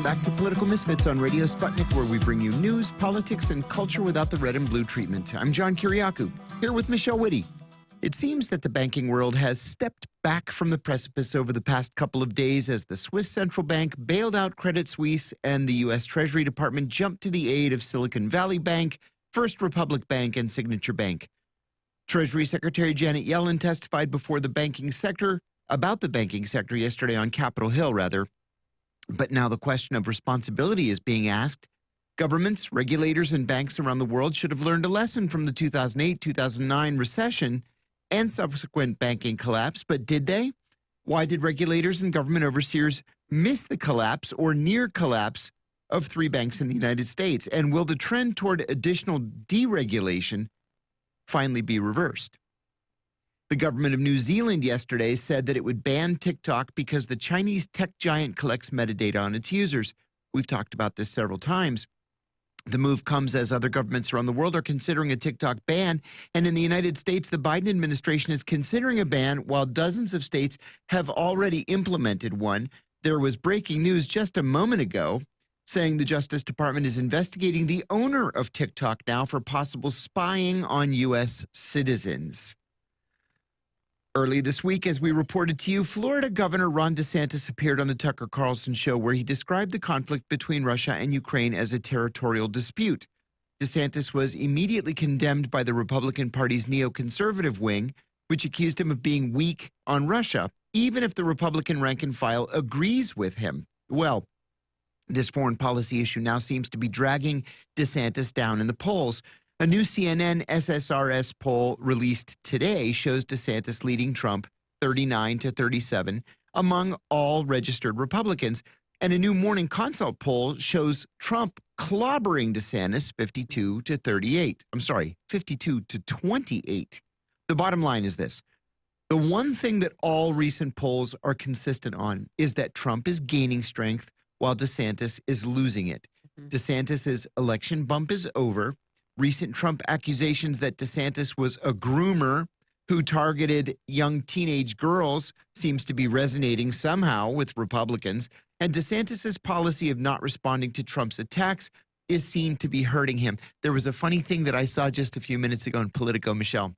back to Political Misfits on Radio Sputnik, where we bring you news, politics, and culture without the red and blue treatment. I'm John Kiriakou, here with Michelle Whitty. It seems that the banking world has stepped back from the precipice over the past couple of days as the Swiss Central Bank bailed out Credit Suisse and the U.S. Treasury Department jumped to the aid of Silicon Valley Bank, First Republic Bank, and Signature Bank. Treasury Secretary Janet Yellen testified before the banking sector about the banking sector yesterday on Capitol Hill, But now the question of responsibility is being asked. Governments, regulators, and banks around the world should have learned a lesson from the 2008-2009 recession and subsequent banking collapse, but did they? Why did regulators and government overseers miss the collapse or near collapse of three banks in the United States? And will the trend toward additional deregulation finally be reversed? The government of New Zealand yesterday said that it would ban TikTok because the Chinese tech giant collects metadata on its users. We've talked about this several times. The move comes as other governments around the world are considering a TikTok ban. And in the United States, the Biden administration is considering a ban while dozens of states have already implemented one. There was breaking news just a moment ago saying the Justice Department is investigating the owner of TikTok now for possible spying on U.S. citizens. Early this week, as we reported to you, Florida Governor Ron DeSantis appeared on the Tucker Carlson show where he described the conflict between Russia and Ukraine as a territorial dispute. DeSantis was immediately condemned by the Republican Party's neoconservative wing, which accused him of being weak on Russia, even if the Republican rank and file agrees with him. Well, this foreign policy issue now seems to be dragging DeSantis down in the polls. A new CNN SSRS poll released today shows DeSantis leading Trump 39-37 among all registered Republicans. And a new Morning Consult poll shows Trump clobbering DeSantis 52-38. I'm sorry, 52-28. The bottom line is this. The one thing that all recent polls are consistent on is that Trump is gaining strength while DeSantis is losing it. DeSantis's election bump is over. Recent Trump accusations that DeSantis was a groomer who targeted young teenage girls seems to be resonating somehow with Republicans. And DeSantis's policy of not responding to Trump's attacks is seen to be hurting him. There was a funny thing that I saw just a few minutes ago in Politico, Michelle.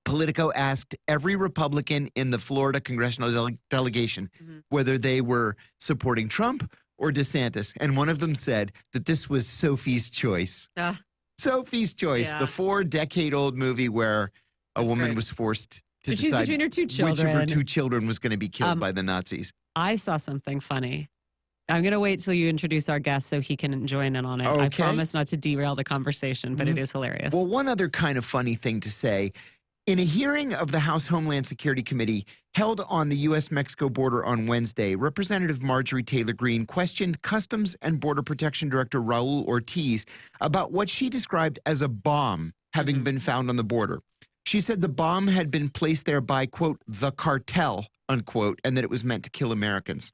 Politico asked every Republican in the Florida congressional delegation whether they were supporting Trump or DeSantis. And one of them said that this was Sophie's Choice. Sophie's Choice, the 4-decade-old movie where a woman was forced to decide between her two children. Which of her two children was going to be killed by the Nazis. I saw something funny. I'm going to wait till you introduce our guest so he can join in on it. Okay. I promise not to derail the conversation, but it is hilarious. Well, one other kind of funny thing to say. In a hearing of the House Homeland Security Committee held on the U.S.-Mexico border on Wednesday, Representative Marjorie Taylor Greene questioned Customs and Border Protection Director Raul Ortiz about what she described as a bomb having been found on the border. She said the bomb had been placed there by, quote, the cartel, unquote, and that it was meant to kill Americans.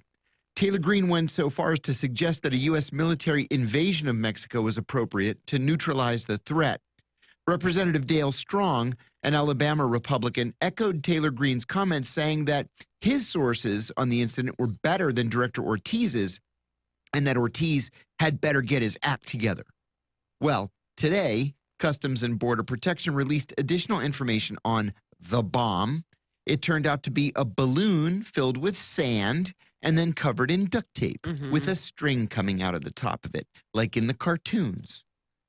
Taylor Greene went so far as to suggest that a U.S. military invasion of Mexico was appropriate to neutralize the threat. Representative Dale Strong, an Alabama Republican, echoed Taylor Greene's comments, saying that his sources on the incident were better than Director Ortiz's and that Ortiz had better get his act together. Well, today, Customs and Border Protection released additional information on the bomb. It turned out to be a balloon filled with sand and then covered in duct tape with a string coming out of the top of it, like in the cartoons.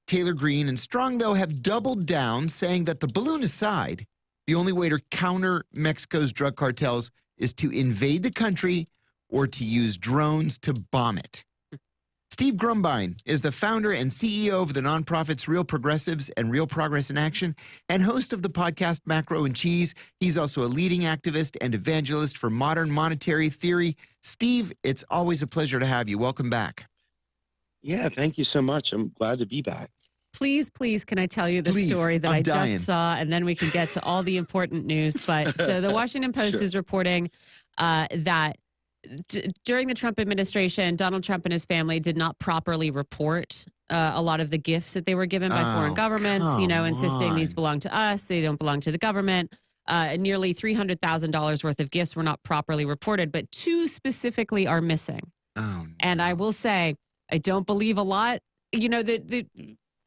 Taylor Greene and Strong, though, have doubled down, saying that the balloon aside, the only way to counter Mexico's drug cartels is to invade the country or to use drones to bomb it. Steve Grumbine is the founder and CEO of the nonprofits Real Progressives and Real Progress in Action and host of the podcast Macro and Cheese. He's also a leading activist and evangelist for modern monetary theory. Steve, it's always a pleasure to have you. Welcome back. Yeah, thank you so much. I'm glad to be back. Please, can I tell you the story that I just saw, and then we can get to all the important news. But so the Washington Post is reporting that during the Trump administration, Donald Trump and his family did not properly report a lot of the gifts that they were given by foreign governments, insisting these belong to us, they don't belong to the government. Nearly $300,000 worth of gifts were not properly reported, but two specifically are missing. Oh, no. And I will say, I don't believe a lot. You know, the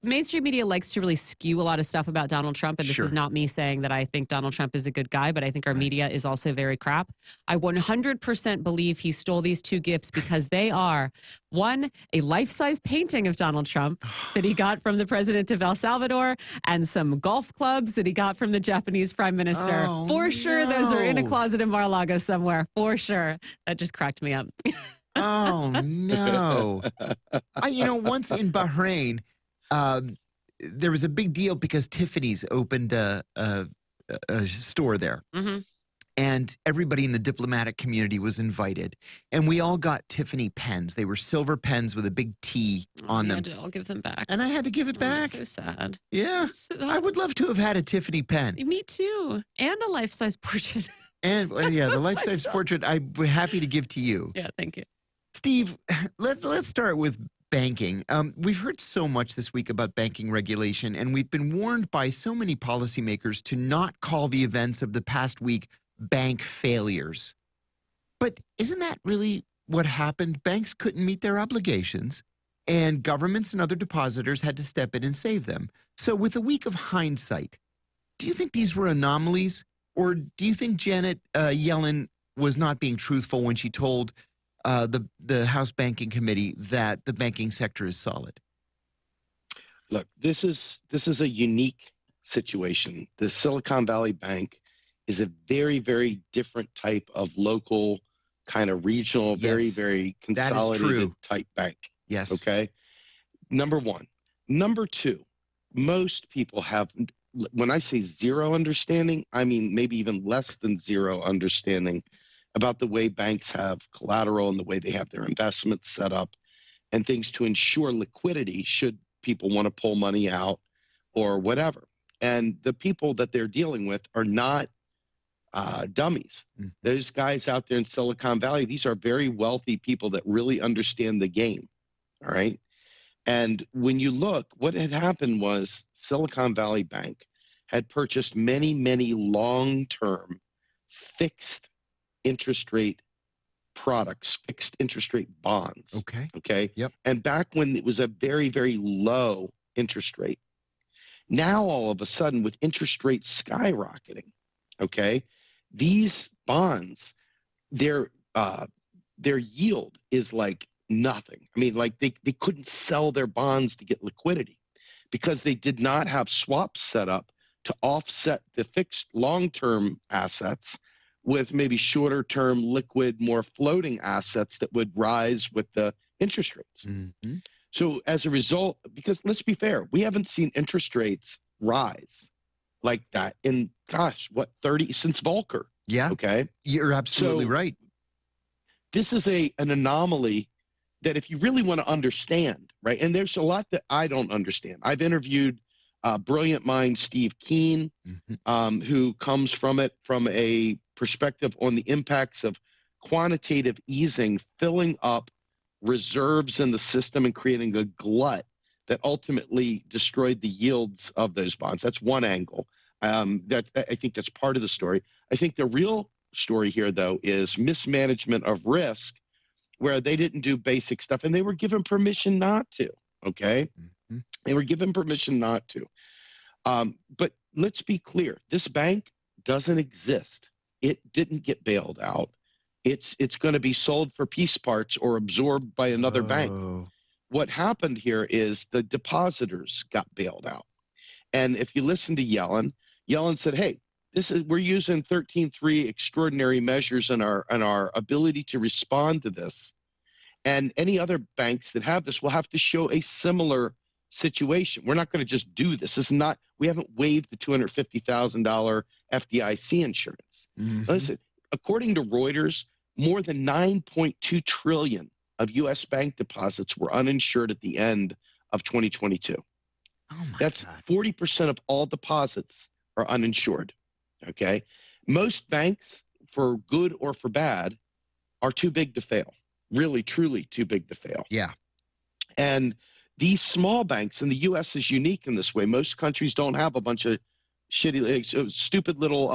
mainstream media likes to really skew a lot of stuff about Donald Trump. And this is not me saying that I think Donald Trump is a good guy, but I think our media is also very crap. I 100% believe he stole these two gifts because they are, one, a life-size painting of Donald Trump that he got from the president of El Salvador, and some golf clubs that he got from the Japanese prime minister. Oh, For sure, those are in a no. closet in Mar-a-Lago somewhere. For sure. That just cracked me up. Oh, no. Once in Bahrain, there was a big deal because Tiffany's opened a store there. Mm-hmm. And everybody in the diplomatic community was invited. And we all got Tiffany pens. They were silver pens with a big T on them. I'll give them back. And I had to give it back. That's so sad. Yeah. I would love to have had a Tiffany pen. Me too. And a life-size portrait. And, the life-size portrait I'm happy to give to you. Yeah, thank you. Steve, let's start with banking. We've heard so much this week about banking regulation, and we've been warned by so many policymakers to not call the events of the past week bank failures. But isn't that really what happened? Banks couldn't meet their obligations, and governments and other depositors had to step in and save them. So with a week of hindsight, do you think these were anomalies? Or do you think Janet Yellen was not being truthful when she told the House Banking Committee that the banking sector is solid? Look, this is a unique situation. The Silicon Valley Bank is a very, very different type of local, kind of regional, very, very consolidated type bank. Yes. Okay. Number one. Number two, most people have, when I say zero understanding, I mean maybe even less than zero understanding about the way banks have collateral and the way they have their investments set up and things to ensure liquidity should people want to pull money out or whatever. And the people that they're dealing with are not dummies. Mm-hmm. Those guys out there in Silicon Valley, these are very wealthy people that really understand the game. All right. And when you look, what had happened was Silicon Valley Bank had purchased many, many long-term fixed interest rate products, fixed interest rate bonds. Okay. Okay. Yep. And back when it was a very, very low interest rate, now all of a sudden with interest rates skyrocketing, okay, these bonds, their yield is like nothing. I mean, like they couldn't sell their bonds to get liquidity because they did not have swaps set up to offset the fixed long-term assets with maybe shorter-term liquid, more floating assets that would rise with the interest rates. Mm-hmm. So as a result, because let's be fair, we haven't seen interest rates rise like that in, gosh, what, 30, since Volcker. Yeah. Okay. You're absolutely right. This is an anomaly that if you really want to understand, right, and there's a lot that I don't understand. I've interviewed brilliant mind Steve Keen, Mm-hmm. who comes from it from a perspective on the impacts of quantitative easing, filling up reserves in the system and creating a glut that ultimately destroyed the yields of those bonds. That's one angle. That I think that's part of the story. I think the real story here, though, is mismanagement of risk, where they didn't do basic stuff and they were given permission not to. Okay, Mm-hmm. they were given permission not to. But let's be clear: this bank doesn't exist. It didn't get bailed out. It's going to be sold for piece parts or absorbed by another bank. What happened here is the depositors got bailed out. And if you listen to Yellen said, hey, we're using 13.3 extraordinary measures in our ability to respond to this. And any other banks that have this will have to show a similar situation. We're not going to just do this. We haven't waived the $250,000 FDIC insurance. Mm-hmm. Listen, according to Reuters, more than 9.2 trillion of U.S. bank deposits were uninsured at the end of 2022. That's 40% of all deposits are uninsured. Okay. Most banks, for good or for bad, are too big to fail. Really, truly too big to fail. Yeah. And these small banks, and the U.S. is unique in this way. Most countries don't have a bunch of shitty, stupid little,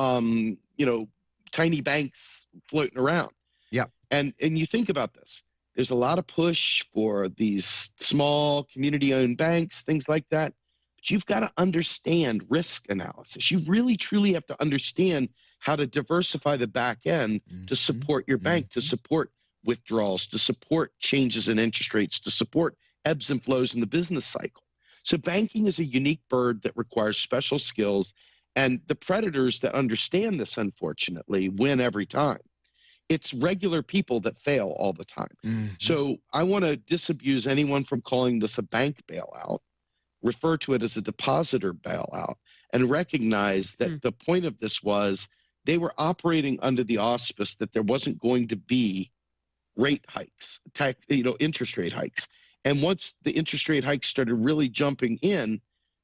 tiny banks floating around. Yeah. And you think about this. There's a lot of push for these small community-owned banks, things like that. But you've got to understand risk analysis. You really, truly have to understand how to diversify the back end to support your bank, to support withdrawals, to support changes in interest rates, to support ebbs and flows in the business cycle. So banking is a unique bird that requires special skills, and the predators that understand this, unfortunately, win every time. It's regular people that fail all the time. So I want to disabuse anyone from calling this a bank bailout, refer to it as a depositor bailout, and recognize that the point of this was they were operating under the auspice that there wasn't going to be rate hikes, interest rate hikes. And once the interest rate hikes started really jumping in,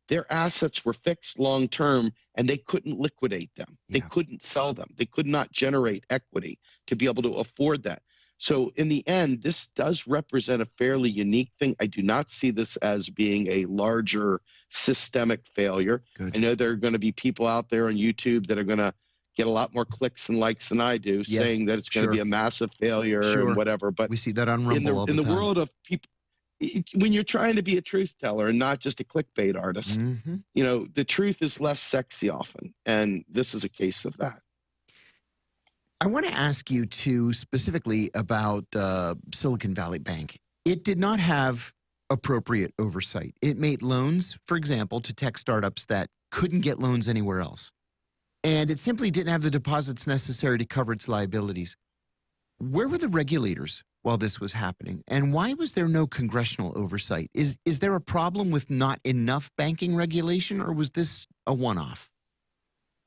their assets were fixed long term, and they couldn't liquidate them. They couldn't sell them. They could not generate equity to be able to afford that. So in the end, this does represent a fairly unique thing. I do not see this as being a larger systemic failure. I know there are going to be people out there on YouTube that are going to get a lot more clicks and likes than I do, saying that it's going to be a massive failure and whatever. But we see that on Rumble all the time. In the world of people, when you're trying to be a truth teller and not just a clickbait artist, the truth is less sexy often, and this is a case of that. I want to ask you too specifically about Silicon Valley Bank. It did not have appropriate oversight. It made loans, for example, to tech startups that couldn't get loans anywhere else. And it simply didn't have the deposits necessary to cover its liabilities. Where were the regulators while this was happening? And why was there no congressional oversight? Is there a problem with not enough banking regulation, or was this a one-off?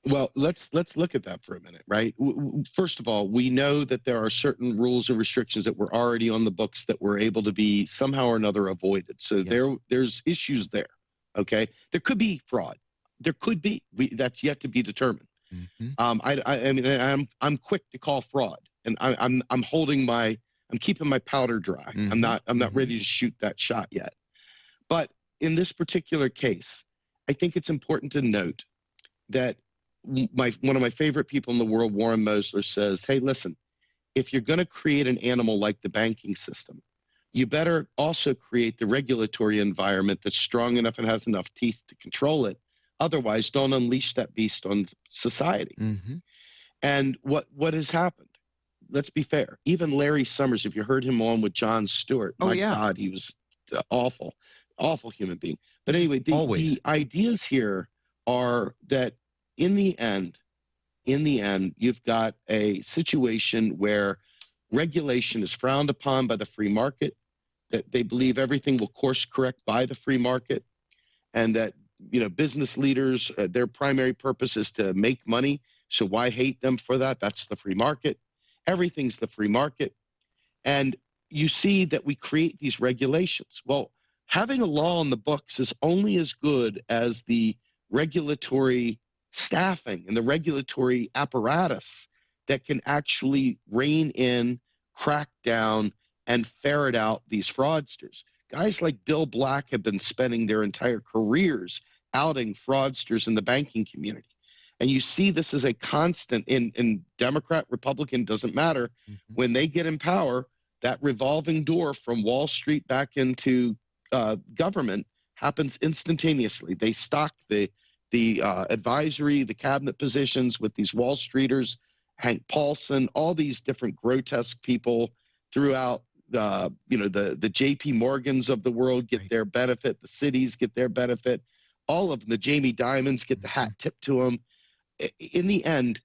Well, let's look at that for a minute, right? First of all, we know that there are certain rules and restrictions that were already on the books that were able to be somehow or another avoided. So there's issues there, okay? There could be fraud. There could be. That's yet to be determined. I mean, I'm quick to call fraud, and I'm keeping my powder dry. I'm not ready to shoot that shot yet. But in this particular case, I think it's important to note that one of my favorite people in the world, Warren Mosler, says, hey, listen, if you're going to create an animal like the banking system, you better also create the regulatory environment that's strong enough and has enough teeth to control it. Otherwise, don't unleash that beast on society. And what has happened? Let's be fair. Even Larry Summers, if you heard him on with Jon Stewart, my God, he was awful, awful human being. But anyway, the ideas here are that in the end, you've got a situation where regulation is frowned upon by the free market, that they believe everything will course correct by the free market, and that business leaders, their primary purpose is to make money. So why hate them for that? That's the free market. Everything's the free market. And you see that we create these regulations. Well, having a law on the books is only as good as the regulatory staffing and the regulatory apparatus that can actually rein in, crack down, and ferret out these fraudsters. Guys like Bill Black have been spending their entire careers outing fraudsters in the banking community. And you see this as a constant in Democrat, Republican, doesn't matter. When they get in power, that revolving door from Wall Street back into government happens instantaneously. They stock the advisory, the cabinet positions with these Wall Streeters, Hank Paulson, all these different grotesque people throughout the JP Morgans of the world get their benefit. The cities get their benefit. All of them, the Jamie Dimons get the hat tipped to them. In the end,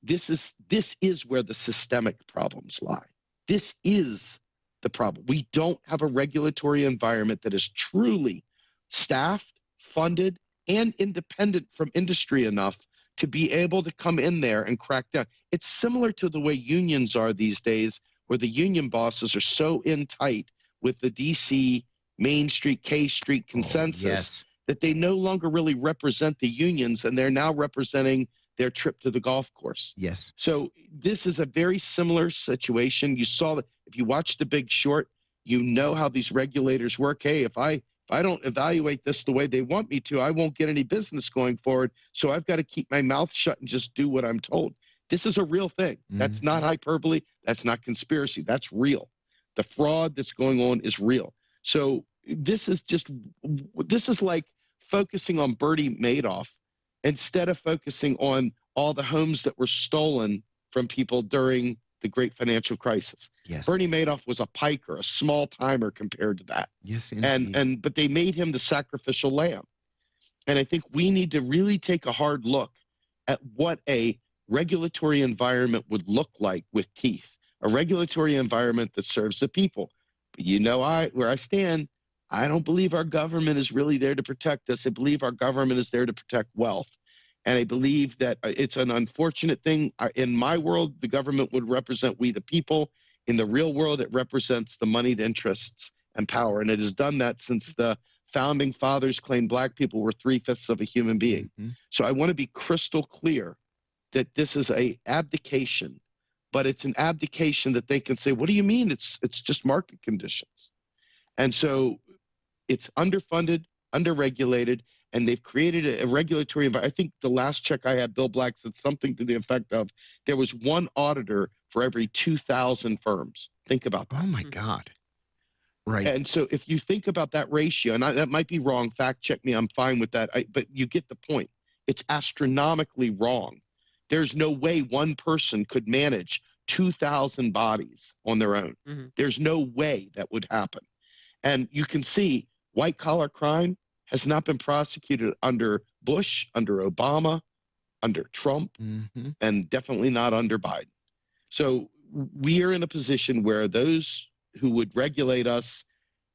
this is where the systemic problems lie. This is the problem. We don't have a regulatory environment that is truly staffed, funded, and independent from industry enough to be able to come in there and crack down. It's similar to the way unions are these days, where the union bosses are so in tight with the DC Main Street, K Street consensus that they no longer really represent the unions, and they're now representing their trip to the golf course. So this is a very similar situation. You saw that if you watch The Big Short, you know how these regulators work. Hey, if I don't evaluate this the way they want me to, I won't get any business going forward. So I've got to keep my mouth shut and just do what I'm told. This is a real thing. That's not hyperbole. That's not conspiracy. That's real. The fraud that's going on is real. So this is like focusing on Bernie Madoff instead of focusing on all the homes that were stolen from people during the great financial crisis. Yes. Bernie Madoff was a piker, a small timer compared to that. Yes, indeed. But they made him the sacrificial lamb. And I think we need to really take a hard look at what a regulatory environment would look like with teeth, a regulatory environment that serves the people. But where I stand, I don't believe our government is really there to protect us. I believe our government is there to protect wealth. And I believe that it's an unfortunate thing. In my world, the government would represent we the people. In the real world, it represents the moneyed interests and power. And it has done that since the founding fathers claimed black people were 3/5 of a human being. Mm-hmm. So I want to be crystal clear that this is an abdication, but it's an abdication that they can say, what do you mean? It's just market conditions. And so it's underfunded, underregulated, and they've created a regulatory environment. I think the last check I had, Bill Black said something to the effect of there was one auditor for every 2,000 firms. Think about that. Oh, my God. Right. And so if you think about that ratio, and that might be wrong, fact check me, I'm fine with that, but you get the point. It's astronomically wrong. There's no way one person could manage 2,000 bodies on their own. Mm-hmm. There's no way that would happen. And you can see white-collar crime has not been prosecuted under Bush, under Obama, under Trump, mm-hmm. and definitely not under Biden. So we are in a position where those who would regulate us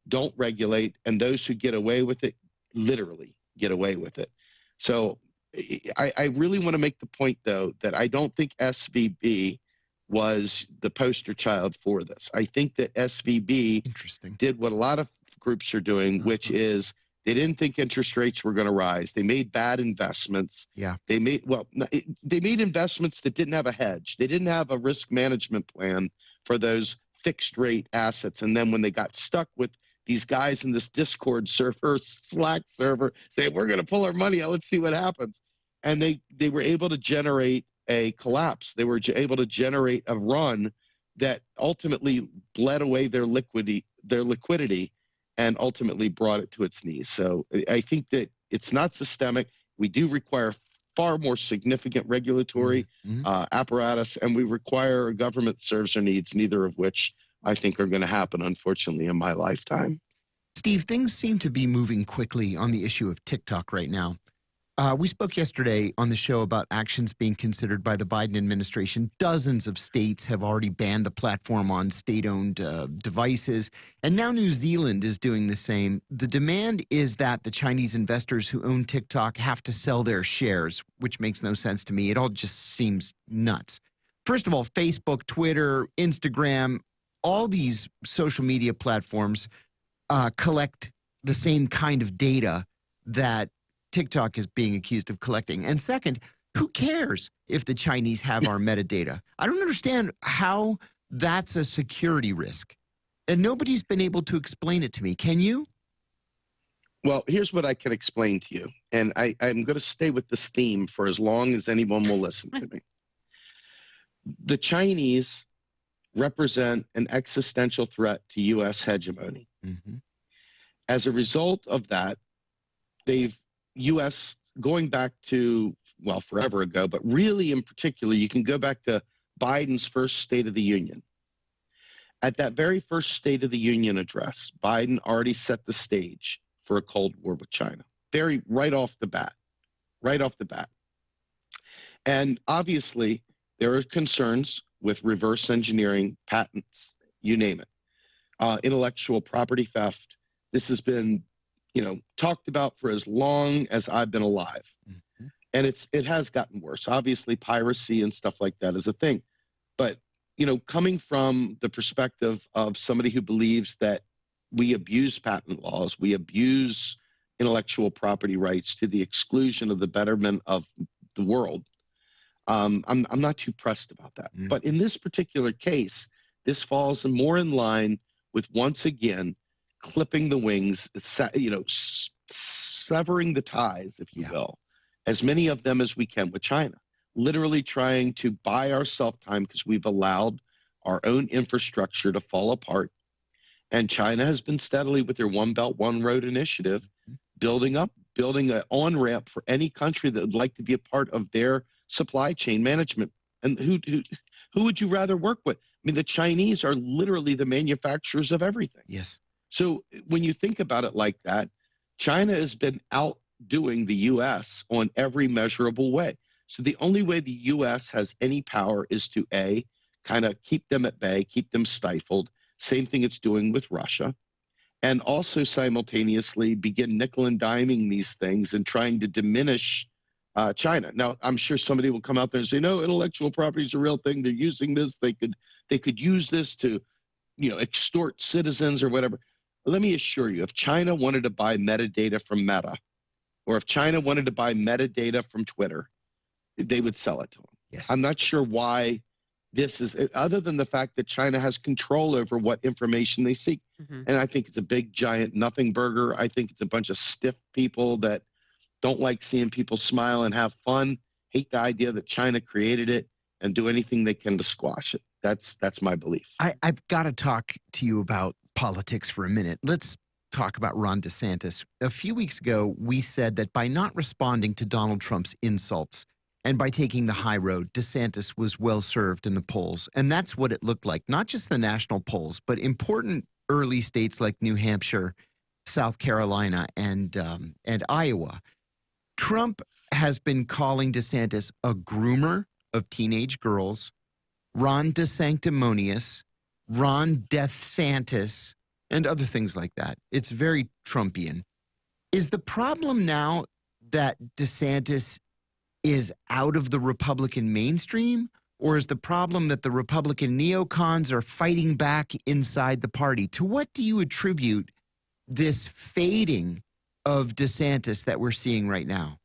don't regulate, and those who get away with it literally get away with it. So I really want to make the point, though, that I don't think SVB was the poster child for this. I think that SVB did what a lot of groups are doing, which is they didn't think interest rates were going to rise. They made bad investments. Yeah. They made investments that didn't have a hedge. They didn't have a risk management plan for those fixed rate assets. And then when they got stuck with these guys in this Discord server, Slack server, saying, we're going to pull our money out, let's see what happens. And they were able to generate a collapse. They were able to generate a run that ultimately bled away their liquidity and ultimately brought it to its knees. So I think that it's not systemic. We do require far more significant regulatory apparatus, and we require a government that serves our needs, neither of which I think are going to happen, unfortunately, in my lifetime. Steve, things seem to be moving quickly on the issue of TikTok right now. We spoke yesterday on the show about actions being considered by the Biden administration. Dozens of states have already banned the platform on state-owned devices, and now New Zealand is doing the same. The demand is that the Chinese investors who own TikTok have to sell their shares, which makes no sense to me. It all just seems nuts. First of all, Facebook, Twitter, Instagram, all these social media platforms collect the same kind of data that TikTok is being accused of collecting. And second, who cares if the Chinese have our metadata? I don't understand how that's a security risk. And nobody's been able to explain it to me. Can you? Well, here's what I can explain to you. And I'm going to stay with this theme for as long as anyone will listen to me. The Chinese represent an existential threat to U.S. hegemony. Mm-hmm. As a result of that, U.S. going back to, well, forever ago, but really in particular, you can go back to Biden's first State of the Union. At that very first State of the Union address, Biden already set the stage for a Cold War with China, right off the bat. And obviously, there are concerns with reverse engineering, patents, you name it, intellectual property theft. This has been talked about for as long as I've been alive. Mm-hmm. And it has gotten worse. Obviously, piracy and stuff like that is a thing. But, coming from the perspective of somebody who believes that we abuse patent laws, we abuse intellectual property rights to the exclusion of the betterment of the world, I'm not too pressed about that. Mm-hmm. But in this particular case, this falls more in line with, once again, clipping the wings, severing the ties, if you will, as many of them as we can with China, literally trying to buy ourselves time because we've allowed our own infrastructure to fall apart And China has been steadily with their One Belt, One Road initiative, building an on-ramp for any country that would like to be a part of their supply chain management. And who would you rather work with? I mean, the Chinese are literally the manufacturers of everything. Yes. So when you think about it like that, China has been outdoing the U.S. on every measurable way. So the only way the U.S. has any power is to, A, kind of keep them at bay, keep them stifled. Same thing it's doing with Russia. And also simultaneously begin nickel and diming these things and trying to diminish China. Now, I'm sure somebody will come out there and say, no, intellectual property is a real thing. They're using this. They could use this to, extort citizens or whatever. Let me assure you, if China wanted to buy metadata from Meta, or if China wanted to buy metadata from Twitter, they would sell it to them. Yes. I'm not sure why this is, other than the fact that China has control over what information they seek. Mm-hmm. And I think it's a big, giant nothing burger. I think it's a bunch of stiff people that don't like seeing people smile and have fun, hate the idea that China created it, and do anything they can to squash it. That's my belief. I've got to talk to you about politics for a minute. Let's talk about Ron DeSantis. A few weeks ago, we said that by not responding to Donald Trump's insults and by taking the high road, DeSantis was well served in the polls. And that's what it looked like, not just the national polls, but important early states like New Hampshire, South Carolina, and Iowa. Trump has been calling DeSantis a groomer of teenage girls, Ron DeSanctimonious, Ron DeathSantis, and other things like that. It's very Trumpian. Is the problem now that DeSantis is out of the Republican mainstream, or is the problem that the Republican neocons are fighting back inside the party? To what do you attribute this fading of DeSantis that we're seeing right now?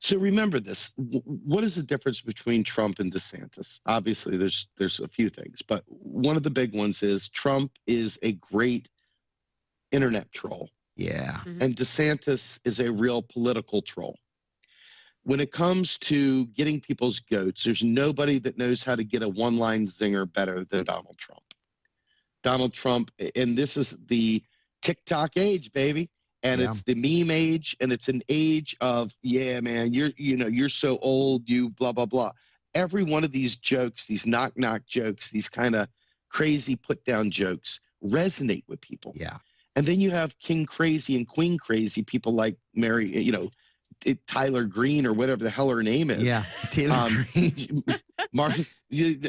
So remember this. What is the difference between Trump and DeSantis? Obviously, there's a few things, but one of the big ones is Trump is a great internet troll. Yeah. Mm-hmm. And DeSantis is a real political troll. When it comes to getting people's goats, there's nobody that knows how to get a one-line zinger better than Donald Trump. Donald Trump, and this is the TikTok age, baby. And it's the meme age, and it's an age of, yeah, man, you're so old, you blah, blah, blah. Every one of these jokes, these knock-knock jokes, these kind of crazy put-down jokes resonate with people. Yeah. And then you have King Crazy and Queen Crazy, people like Tyler Green or whatever the hell her name is. Yeah, Taylor Green. Martin,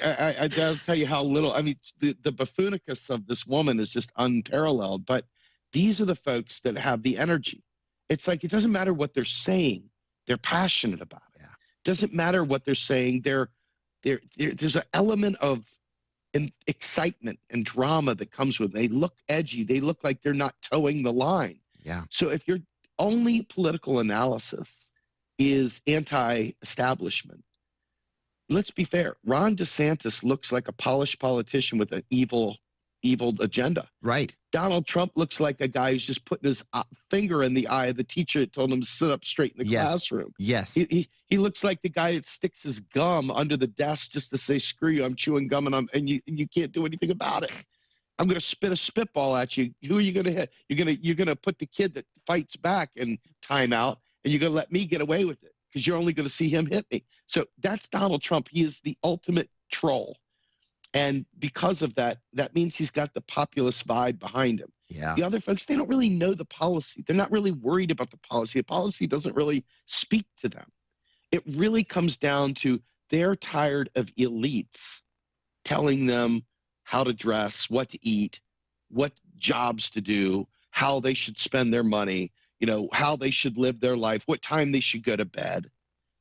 I'll tell you how little, the buffoonicus of this woman is just unparalleled, but these are the folks that have the energy. It's like, it doesn't matter what they're saying. They're passionate about it. Yeah. It doesn't matter what they're saying. There's an element of excitement and drama that comes with it. They look edgy. They look like they're not towing the line. Yeah. So if your only political analysis is anti-establishment, let's be fair. Ron DeSantis looks like a polished politician with an evil agenda. Right. Donald Trump looks like a guy who's just putting his finger in the eye of the teacher that told him to sit up straight in the classroom. Yes. He looks like the guy that sticks his gum under the desk just to say, screw you, I'm chewing gum and you can't do anything about it. I'm going to spit a spitball at you. Who are you going to hit? You're going to put the kid that fights back in timeout, and you're going to let me get away with it because you're only going to see him hit me. So that's Donald Trump. He is the ultimate troll. And because of that, that means he's got the populist vibe behind him. Yeah. The other folks, they don't really know the policy. They're not really worried about the policy. The policy doesn't really speak to them. It really comes down to they're tired of elites telling them how to dress, what to eat, what jobs to do, how they should spend their money, how they should live their life, what time they should go to bed.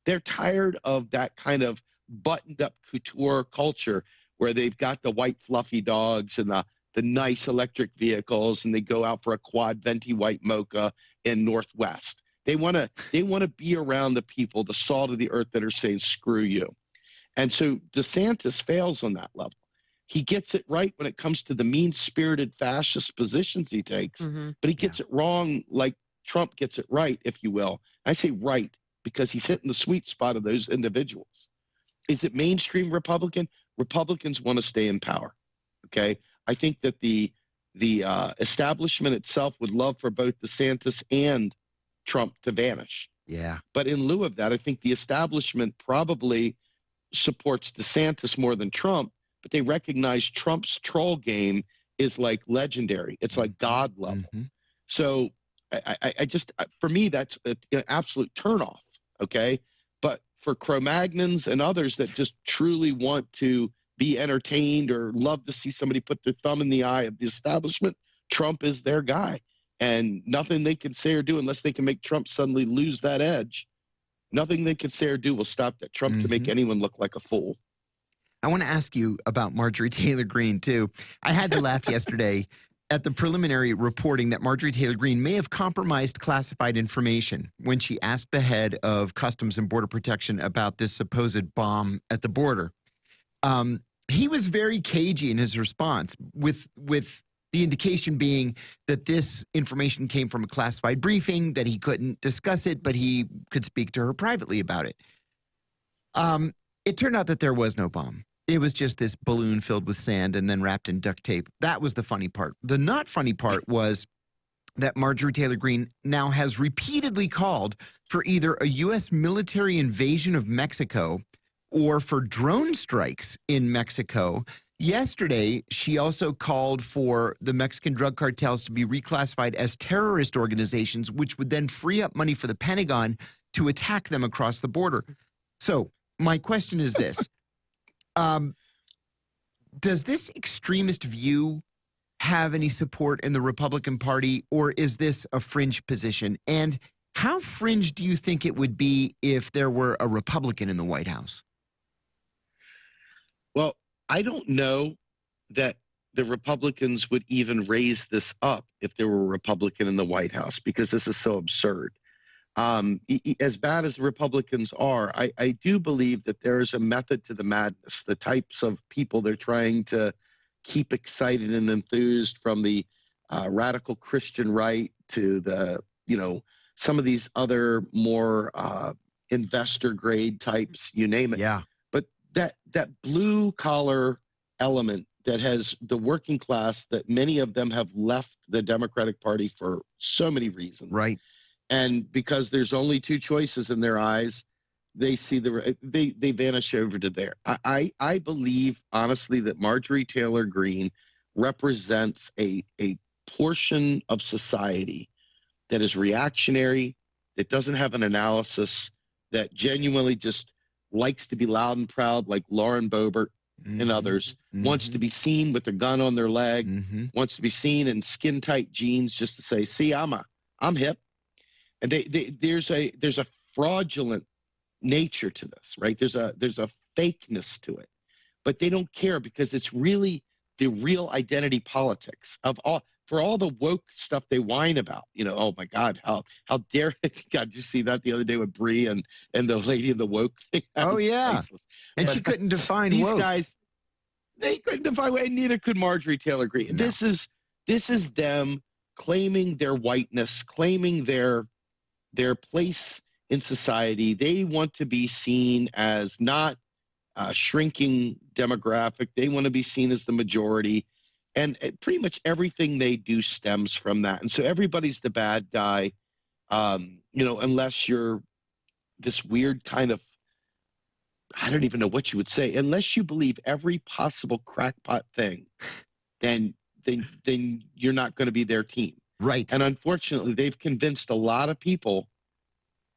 They're tired of that kind of buttoned up couture culture where they've got the white fluffy dogs and the nice electric vehicles, and they go out for a quad venti white mocha in Northwest. They want to be around the people, the salt of the earth, that are saying screw you. And so DeSantis fails on that level. He gets it right when it comes to the mean-spirited fascist positions he takes, but he gets it wrong like Trump gets it right, if you will. I say right because he's hitting the sweet spot of those individuals. Is it mainstream Republican? Republicans want to stay in power, okay? I think that the establishment itself would love for both DeSantis and Trump to vanish. Yeah. But in lieu of that, I think the establishment probably supports DeSantis more than Trump, but they recognize Trump's troll game is like legendary. It's like God level. So I just, for me, that's an absolute turnoff. Okay. But for Cro-Magnons and others that just truly want to be entertained or love to see somebody put their thumb in the eye of the establishment, Trump is their guy. And nothing they can say or do, unless they can make Trump suddenly lose that edge, nothing they can say or do will stop that Trump to make anyone look like a fool. I want to ask you about Marjorie Taylor Greene, too. I had to laugh yesterday at the preliminary reporting that Marjorie Taylor Greene may have compromised classified information when she asked the head of Customs and Border Protection about this supposed bomb at the border. He was very cagey in his response, with the indication being that this information came from a classified briefing, that he couldn't discuss it, but he could speak to her privately about it. It turned out that there was no bomb. It was just this balloon filled with sand and then wrapped in duct tape. That was the funny part. The not funny part was that Marjorie Taylor Greene now has repeatedly called for either a U.S. military invasion of Mexico or for drone strikes in Mexico. Yesterday, she also called for the Mexican drug cartels to be reclassified as terrorist organizations, which would then free up money for the Pentagon to attack them across the border. So my question is this. Does this extremist view have any support in the Republican Party, or is this a fringe position? And how fringe do you think it would be if there were a Republican in the White House? Well, I don't know that the Republicans would even raise this up if there were a Republican in the White House, because this is so absurd. As bad as the Republicans are, I do believe that there is a method to the madness. The types of people they're trying to keep excited and enthused, from the radical Christian right to the, some of these other more investor grade types, you name it. Yeah. But that blue collar element that has the working class, that many of them have left the Democratic Party for so many reasons. Right. And because there's only two choices in their eyes, they see they vanish over to there. I believe, honestly, that Marjorie Taylor Greene represents a portion of society that is reactionary, that doesn't have an analysis, that genuinely just likes to be loud and proud, like Lauren Boebert and others, wants to be seen with a gun on their leg, wants to be seen in skin tight jeans just to say, see, I'm hip. And there's a fraudulent nature to this, right? There's a fakeness to it, but they don't care, because it's really the real identity politics of for all the woke stuff they whine about. Oh my God, how dare God! Did you see that the other day with Bree and the lady in the woke thing? Oh yeah, priceless. And she couldn't define these woke. Guys. They couldn't define, and neither could Marjorie Taylor Greene. No. This is them claiming their whiteness, claiming their place in society. They want to be seen as not a shrinking demographic. They want to be seen as the majority. And pretty much everything they do stems from that. And so everybody's the bad guy, unless you're this weird kind of, I don't even know what you would say, unless you believe every possible crackpot thing, then you're not going to be their team. Right. And unfortunately, they've convinced a lot of people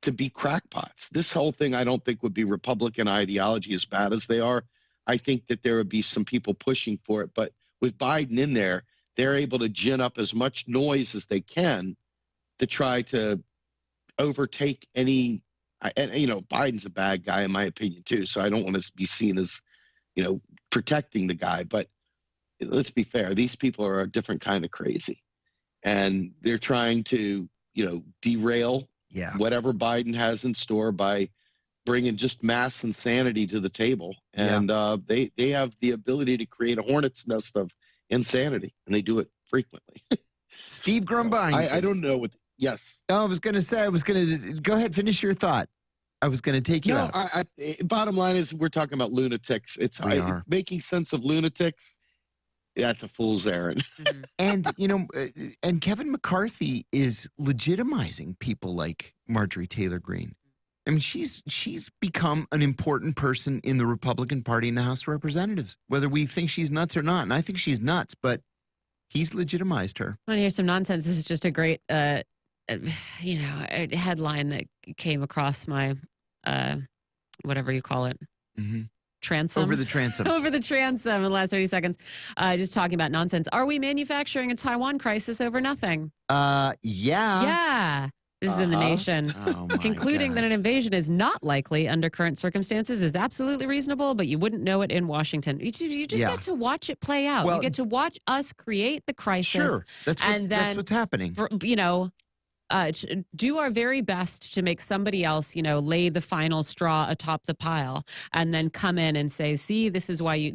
to be crackpots. This whole thing, I don't think, would be Republican ideology, as bad as they are. I think that there would be some people pushing for it. But with Biden in there, they're able to gin up as much noise as they can to try to overtake any. And Biden's a bad guy, in my opinion, too. So I don't want to be seen as, protecting the guy. But let's be fair. These people are a different kind of crazy. And they're trying to, derail whatever Biden has in store by bringing just mass insanity to the table. And they have the ability to create a hornet's nest of insanity, and they do it frequently. Steve Grumbine. I don't know what. Yes. Oh, I was going to go ahead, finish your thought. I was going to take you out. Bottom line is, we're talking about lunatics. It's making sense of lunatics. That's a fool's errand. Mhm. And, and Kevin McCarthy is legitimizing people like Marjorie Taylor Greene. I mean, she's become an important person in the Republican Party in the House of Representatives, whether we think she's nuts or not. And I think she's nuts, but he's legitimized her. I want to hear some nonsense. This is just a great, a headline that came across my, whatever you call it. Mm-hmm. Transom. Over the transom. Over the transom in the last 30 seconds. Just talking about nonsense. Are we manufacturing a Taiwan crisis over nothing? Yeah. Yeah. This is in The Nation. Oh, my Concluding God. that an invasion is not likely under current circumstances is absolutely reasonable, but you wouldn't know it in Washington. You just Yeah. get to watch it play out. Well, You get to watch us create the crisis. Sure. That's what's happening. Do our very best to make somebody else, lay the final straw atop the pile, and then come in and say, "See, this is why you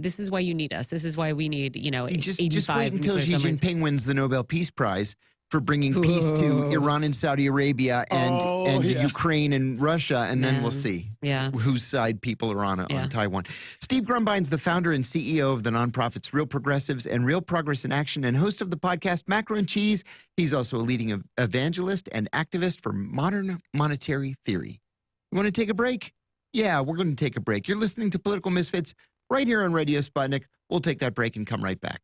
need us. This is why we need, See, just 85 wait until nuclear Xi submarines." Jinping wins the Nobel Peace Prize for bringing peace to Iran and Saudi Arabia and Ukraine and Russia, and then we'll see whose side people are on Taiwan. Steve Grumbine's the founder and CEO of the nonprofits Real Progressives and Real Progress in Action and host of the podcast Macro and Cheese. He's also a leading evangelist and activist for modern monetary theory. You want to take a break? Yeah, we're going to take a break. You're listening to Political Misfits right here on Radio Sputnik. We'll take that break and come right back.